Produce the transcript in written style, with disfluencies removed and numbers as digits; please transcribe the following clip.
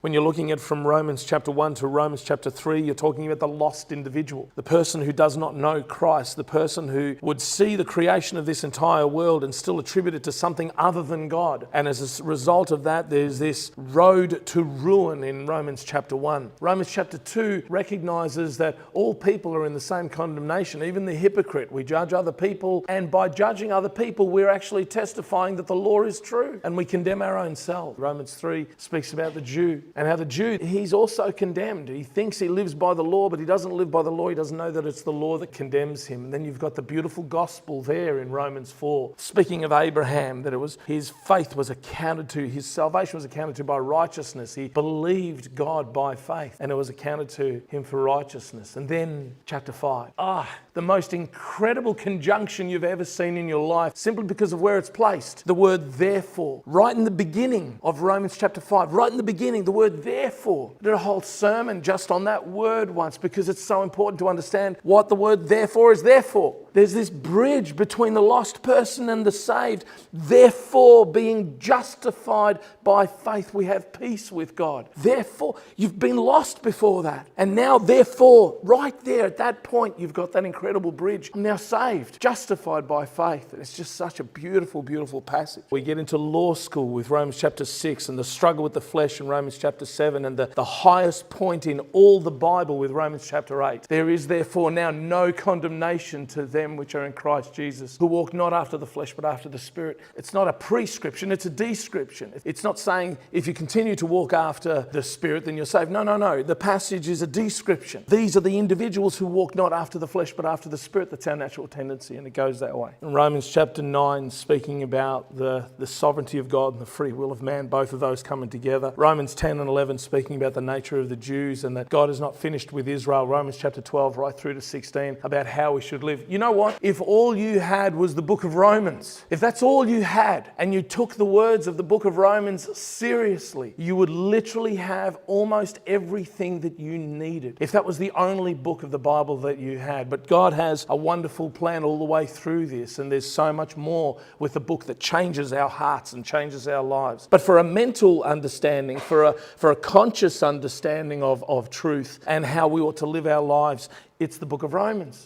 When you're looking at from Romans chapter 1 to Romans chapter 3, you're talking about the lost individual, the person who does not know Christ, the person who would see the creation of this entire world and still attribute it to something other than God. And as a result of that, there's this road to ruin in Romans chapter 1. Romans chapter 2 recognizes that all people are in the same condemnation, even the hypocrite. We judge other people, and by judging other people, we're actually testifying that the law is true, and we condemn our own selves. Romans 3 speaks about the Jew, and how the Jew, he's also condemned. He thinks he lives by the law, but he doesn't live by the law. He doesn't know that it's the law that condemns him. And then you've got the beautiful gospel there in Romans 4, speaking of Abraham, that it was his faith was accounted to, his salvation was accounted to by righteousness. He believed God by faith, and it was accounted to him for righteousness. And then chapter 5, the most incredible conjunction you've ever seen in your life, simply because of where it's placed. The word therefore, right in the beginning of Romans chapter 5, right in the beginning, the word therefore. I did a whole sermon just on that word once because it's so important to understand what the word therefore is there for. There's this bridge between the lost person and the saved. Therefore, being justified by faith, we have peace with God. Therefore, you've been lost before that. And now, therefore, right there at that point, you've got that incredible bridge. I'm now saved, justified by faith. It's just such a beautiful, beautiful passage. We get into law school with Romans chapter 6 and the struggle with the flesh in Romans chapter 7, and the highest point in all the Bible with Romans chapter 8. There is therefore now no condemnation to them which are in Christ Jesus, who walk not after the flesh but after the Spirit. It's not a prescription, it's a description. It's not saying if you continue to walk after the Spirit then you're saved. No. The passage is a description. These are the individuals who walk not after the flesh but after the Spirit. That's our natural tendency, and it goes that way. In Romans chapter 9, speaking about the sovereignty of God and the free will of man, both of those coming together. Romans 10 and 11 speaking about the nature of the Jews and that God is not finished with Israel. Romans chapter 12 right through to 16 about how we should live. You know what? If all you had was the book of Romans, if that's all you had and you took the words of the book of Romans seriously, you would literally have almost everything that you needed if that was the only book of the Bible that you had. But God has a wonderful plan all the way through this, and there's so much more with the book that changes our hearts and changes our lives. But for a mental understanding, for a conscious understanding of truth and how we ought to live our lives, it's the book of Romans.